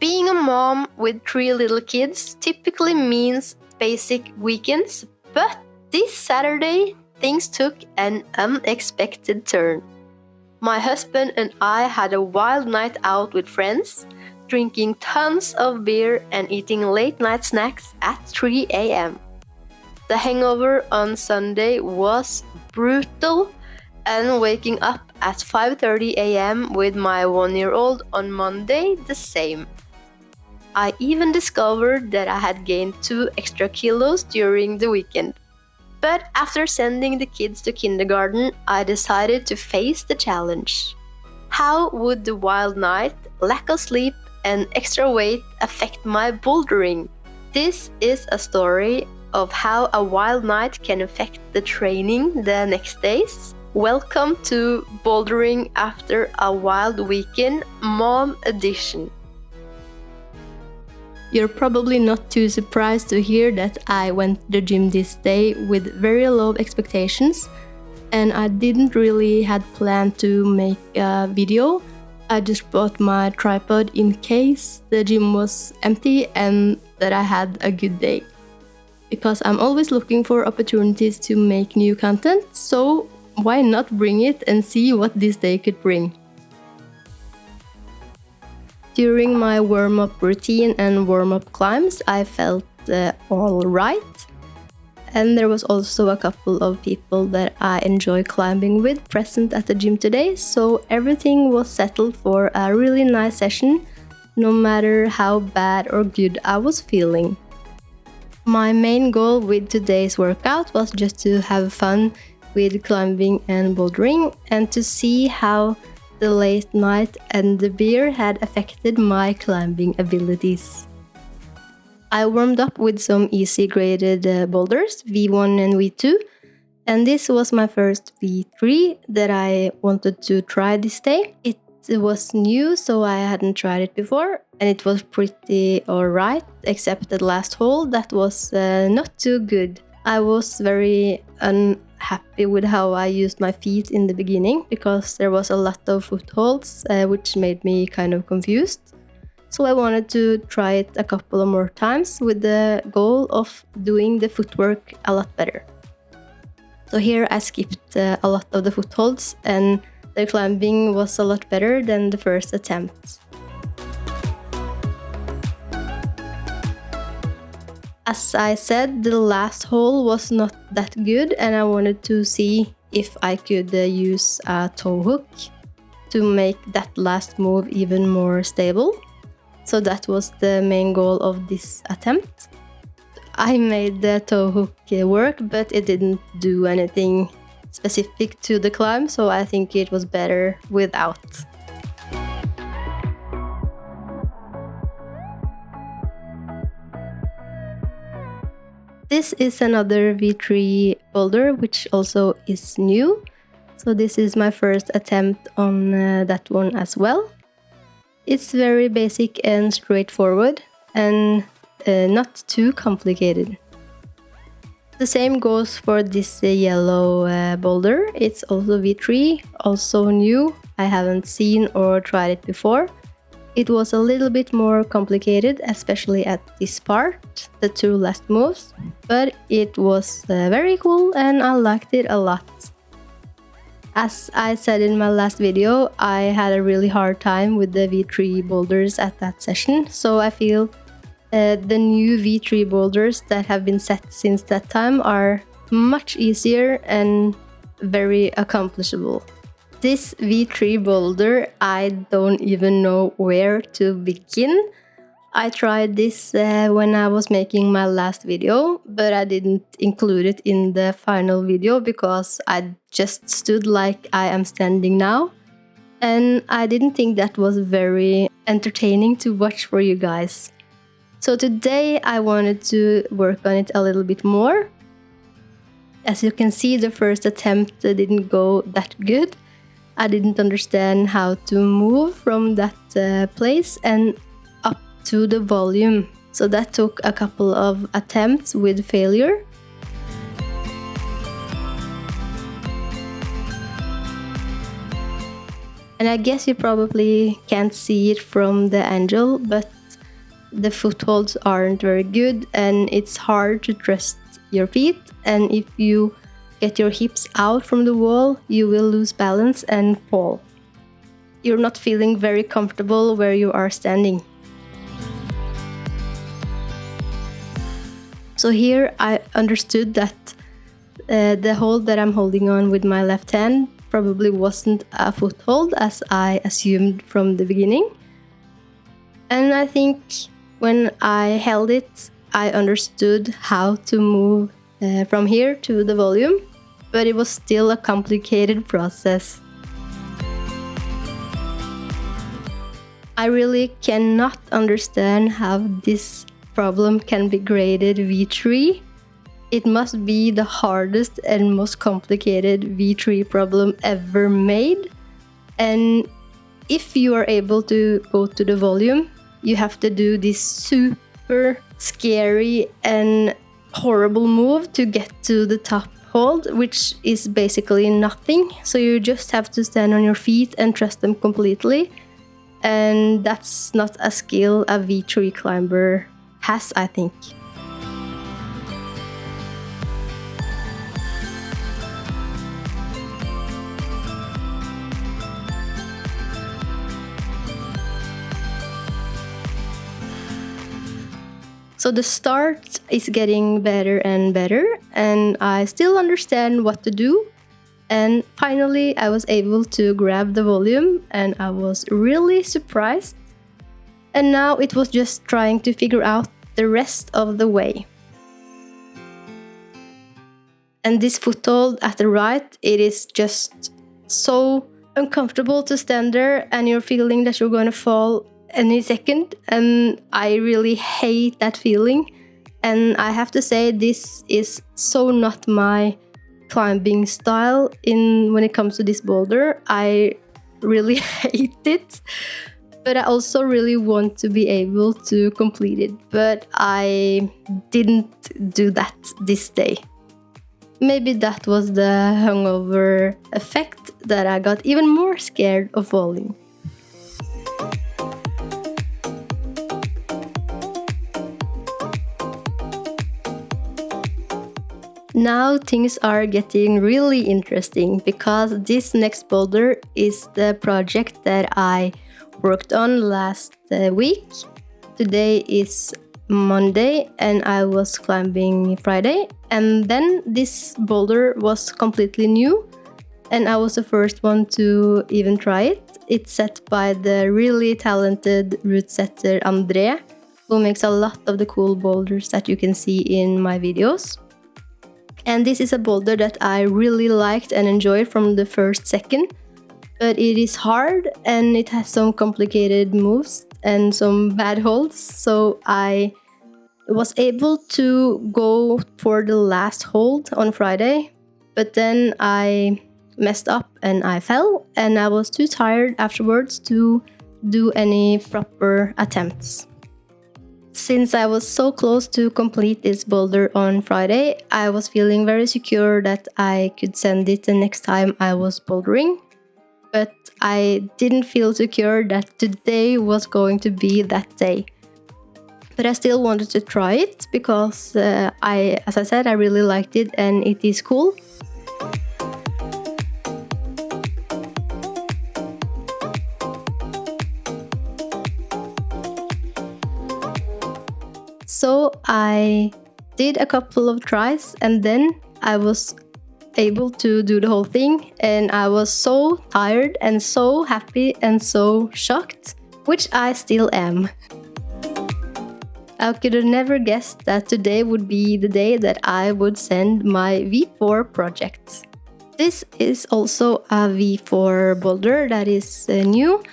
Being a mom with 3 little kids typically means basic weekends, but this Saturday things took an unexpected turn. My husband and I had a wild night out with friends, drinking tons of beer and eating late night snacks at 3 a.m. The hangover on Sunday was brutal, and waking up at 5:30 a.m. with my 1-year-old on Monday the same. I even discovered that I had gained 2 extra kilos during the weekend. But after sending the kids to kindergarten, I decided to face the challenge. How would the wild night, lack of sleep, and extra weight affect my bouldering? This is a story of how a wild night can affect the training the next days. Welcome to Bouldering After a Wild Weekend, Mom Edition. You're probably not too surprised to hear that I went to the gym this day with very low expectations, and I didn't really had planned to make a video. I just bought my tripod in case the gym was empty and that I had a good day. Because I'm always looking for opportunities to make new content, so why not bring it and see what this day could bring? During my warm-up routine and warm-up climbs, I felt all right. And there was also a couple of people that I enjoy climbing with present at the gym today, so everything was settled for a really nice session, no matter how bad or good I was feeling. My main goal with today's workout was just to have fun with climbing and bouldering, and to see how the late night and the beer had affected my climbing abilities. I warmed up with some easy graded boulders, V1 and V2, and this was my first V3 that I wanted to try this day. It was new, so I hadn't tried it before, and it was pretty alright, except the last hole that was not too good. I was very unhappy with how I used my feet in the beginning, because there was a lot of footholds, which made me kind of confused. So I wanted to try it a couple of more times with the goal of doing the footwork a lot better. So here I skipped a lot of the footholds, and the climbing was a lot better than the first attempt. As I said, the last hole was not that good, and I wanted to see if I could use a toe hook to make that last move even more stable. So that was the main goal of this attempt. I made the toe hook work, but it didn't do anything specific to the climb, so I think it was better without. This is another V3 boulder, which also is new. So this is my first attempt on that one as well. It's very basic and straightforward, and not too complicated. The same goes for this yellow boulder. It's also V3, also new. I haven't seen or tried it before. It was a little bit more complicated, especially at this part, the 2 last moves, but it was very cool and I liked it a lot. As I said in my last video, I had a really hard time with the V3 boulders at that session, so I feel the new V3 boulders that have been set since that time are much easier and very accomplishable. This V3 boulder, I don't even know where to begin. I tried this when I was making my last video, but I didn't include it in the final video because I just stood like I am standing now. And I didn't think that was very entertaining to watch for you guys. So today I wanted to work on it a little bit more. As you can see, the first attempt didn't go that good. I didn't understand how to move from that place and up to the volume. So that took a couple of attempts with failure. And I guess you probably can't see it from the angle, but the footholds aren't very good and it's hard to trust your feet. And if you get your hips out from the wall, you will lose balance and fall. You're not feeling very comfortable where you are standing. So here I understood that the hold that I'm holding on with my left hand probably wasn't a foothold as I assumed from the beginning. And I think when I held it, I understood how to move from here to the volume, but it was still a complicated process. I really cannot understand how this problem can be graded V3. It must be the hardest and most complicated V3 problem ever made. And if you are able to go to the volume, you have to do this super scary and horrible move to get to the top hold, which is basically nothing. So you just have to stand on your feet and trust them completely. And that's not a skill a V3 climber has, I think. So the start is getting better and better, and I still understand what to do. And finally, I was able to grab the volume, and I was really surprised. And now it was just trying to figure out the rest of the way. And this foothold at the right, it is just so uncomfortable to stand there, and you're feeling that you're going to fall any second, and I really hate that feeling. And I have to say, this is so not my climbing style when it comes to this boulder. I really hate it, but I also really want to be able to complete it, but I didn't do that this day. Maybe that was the hangover effect, that I got even more scared of falling. Now things are getting really interesting, because this next boulder is the project that I worked on last week. Today is Monday and I was climbing Friday, and then this boulder was completely new and I was the first one to even try it. It's set by the really talented route setter André, who makes a lot of the cool boulders that you can see in my videos. And this is a boulder that I really liked and enjoyed from the first second. But it is hard and it has some complicated moves and some bad holds. So I was able to go for the last hold on Friday. But then I messed up and I fell. And I was too tired afterwards to do any proper attempts. Since I was so close to complete this boulder on Friday, I was feeling very secure that I could send it the next time I was bouldering. But I didn't feel secure that today was going to be that day. But I still wanted to try it because as I said, I really liked it and it is cool. So I did a couple of tries and then I was able to do the whole thing, and I was so tired and so happy and so shocked, which I still am. I could have never guessed that today would be the day that I would send my V4 project. This is also a V4 boulder that is new.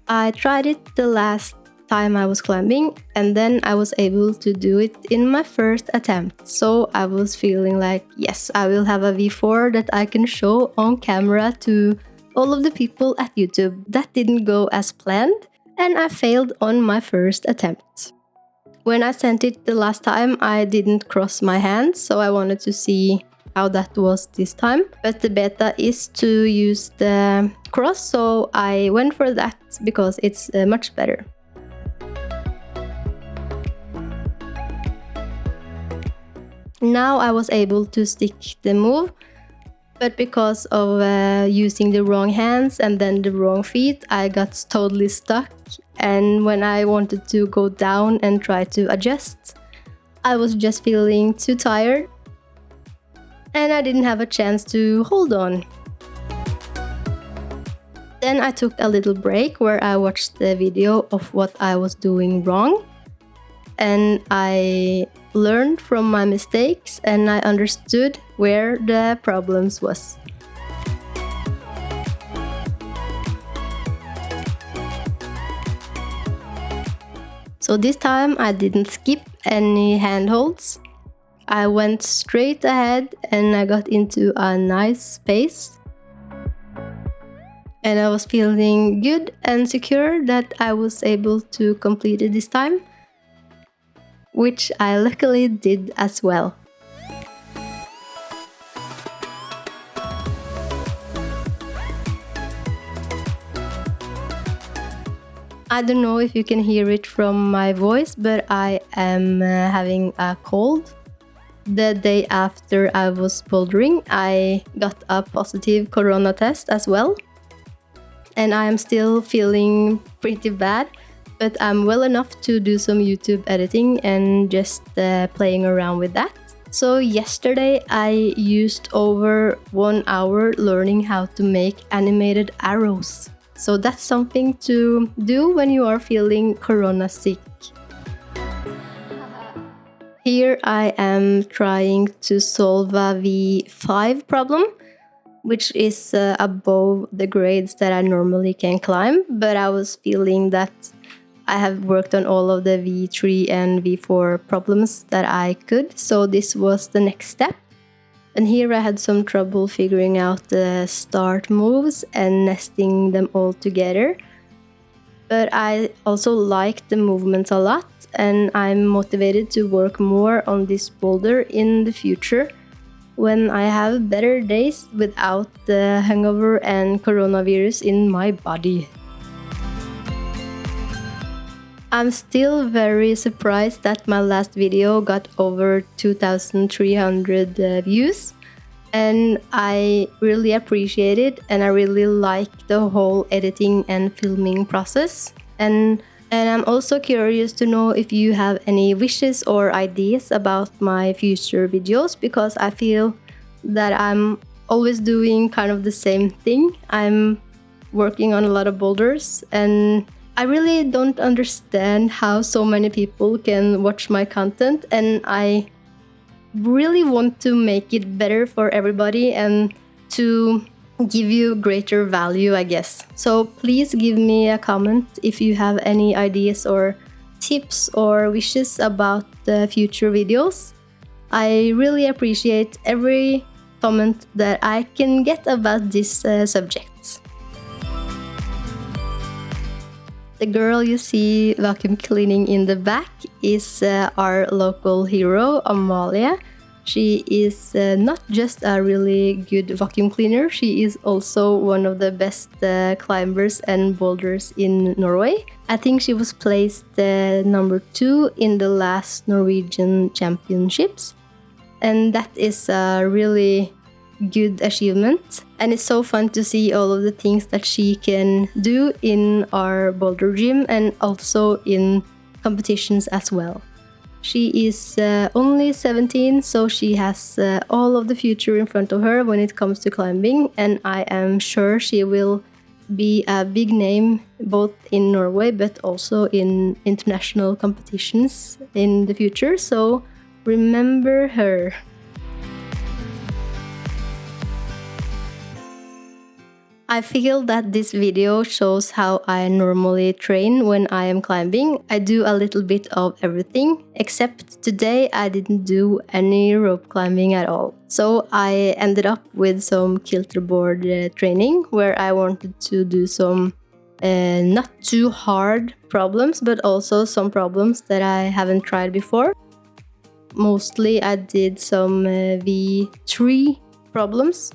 I tried it the last time I was climbing, and then I was able to do it in my first attempt. So I was feeling like, yes, I will have a V4 that I can show on camera to all of the people at YouTube. That didn't go as planned, and I failed on my first attempt. When I sent it the last time, I didn't cross my hands, so I wanted to see how that was this time. But the beta is to use the cross, so I went for that because it's much better. Now I was able to stick the move, but because of using the wrong hands and then the wrong feet, I got totally stuck. And when I wanted to go down and try to adjust, I was just feeling too tired and I didn't have a chance to hold on. Then I took a little break where I watched the video of what I was doing wrong, and I learned from my mistakes and I understood where the problems was. So this time I didn't skip any handholds. I went straight ahead and I got into a nice pace. And I was feeling good and secure that I was able to complete it this time, which I luckily did as well. I don't know if you can hear it from my voice, but I am having a cold. The day after I was bouldering, I got a positive corona test as well. And I am still feeling pretty bad, but I'm well enough to do some YouTube editing and just playing around with that. So yesterday I used over 1 hour learning how to make animated arrows. So that's something to do when you are feeling corona sick. Here I am trying to solve a V5 problem, which is above the grades that I normally can climb, but I was feeling that I have worked on all of the V3 and V4 problems that I could, so this was the next step. And here I had some trouble figuring out the start moves and nesting them all together. But I also like the movements a lot, and I'm motivated to work more on this boulder in the future when I have better days without the hangover and coronavirus in my body. I'm still very surprised that my last video got over 2,300 views, and I really appreciate it, and I really like the whole editing and filming process. And I'm also curious to know if you have any wishes or ideas about my future videos, because I feel that I'm always doing kind of the same thing. I'm working on a lot of boulders, and I really don't understand how so many people can watch my content, and I really want to make it better for everybody and to give you greater value, I guess. So please give me a comment if you have any ideas or tips or wishes about the future videos. I really appreciate every comment that I can get about this subject. The girl you see vacuum cleaning in the back is our local hero, Amalia. She is not just a really good vacuum cleaner, she is also one of the best climbers and boulders in Norway. I think she was placed number 2 in the last Norwegian championships. And that is a really good achievement, and it's so fun to see all of the things that she can do in our boulder gym and also in competitions as well. She is only 17, so she has all of the future in front of her when it comes to climbing, and I am sure she will be a big name both in Norway but also in international competitions in the future, so remember her. I feel that this video shows how I normally train when I am climbing. I do a little bit of everything, except today I didn't do any rope climbing at all. So I ended up with some Kilter board training, where I wanted to do some not too hard problems, but also some problems that I haven't tried before. Mostly I did some V3 problems.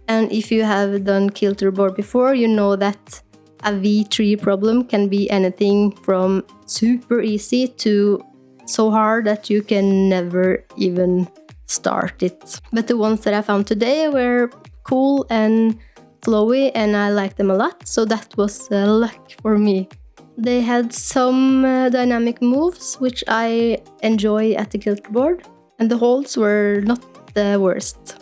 And if you have done Kilter board before, you know that a V3 problem can be anything from super easy to so hard that you can never even start it. But the ones that I found today were cool and flowy, and I liked them a lot, so that was luck for me. They had some dynamic moves, which I enjoy at the Kilter board, and the holds were not the worst.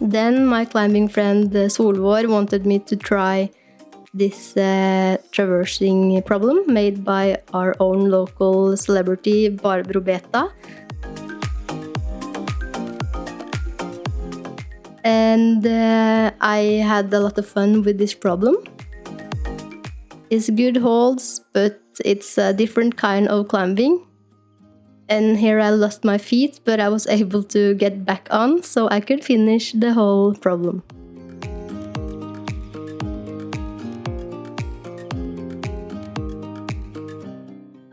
Then my climbing friend Solvår wanted me to try this traversing problem made by our own local celebrity Barbro Beta. And I had a lot of fun with this problem. It's good holds, but it's a different kind of climbing. And here I lost my feet, but I was able to get back on, so I could finish the whole problem.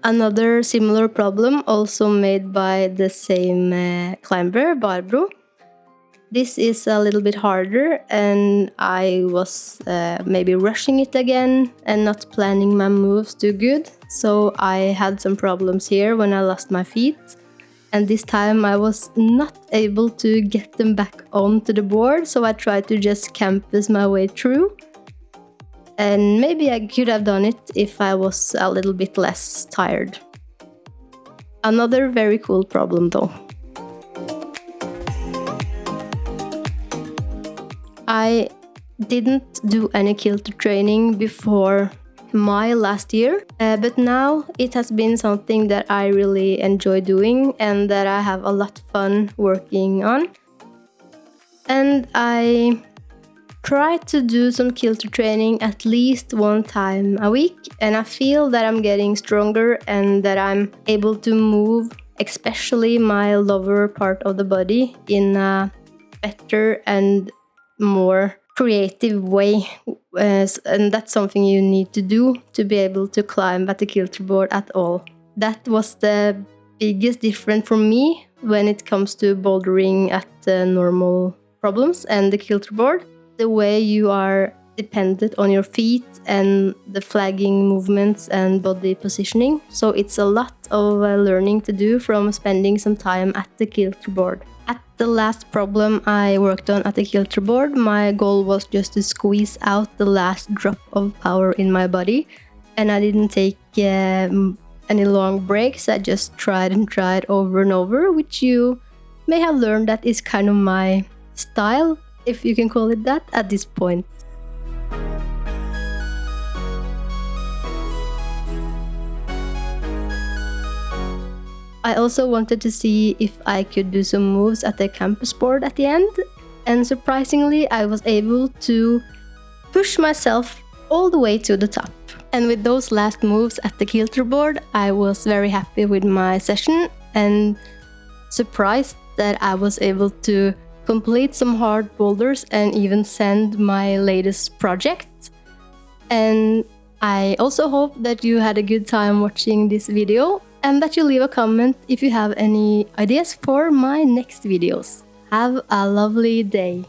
Another similar problem, also made by the same climber, Barbro. This is a little bit harder, and I was maybe rushing it again and not planning my moves too good. So I had some problems here when I lost my feet. And this time I was not able to get them back onto the board, so I tried to just campus my way through. And maybe I could have done it if I was a little bit less tired. Another very cool problem though. I didn't do any Kilter training before my last year, but now it has been something that I really enjoy doing and that I have a lot of fun working on. And I try to do some Kilter training at least one time a week, and I feel that I'm getting stronger and that I'm able to move, especially my lower part of the body, in a better and more creative way, and that's something you need to do to be able to climb at the Kilter board at all. That was the biggest difference for me when it comes to bouldering at normal problems and the Kilter board. The way you are dependent on your feet and the flagging movements and body positioning. So it's a lot of learning to do from spending some time at the Kilter board. At the last problem I worked on at the Kilter board, my goal was just to squeeze out the last drop of power in my body, and I didn't take any long breaks. I just tried and tried over and over, which you may have learned that is kind of my style, if you can call it that, at this point. I also wanted to see if I could do some moves at the campus board at the end, and surprisingly I was able to push myself all the way to the top. And with those last moves at the Kilter board, I was very happy with my session and surprised that I was able to complete some hard boulders and even send my latest project. And I also hope that you had a good time watching this video, and that you leave a comment if you have any ideas for my next videos. Have a lovely day!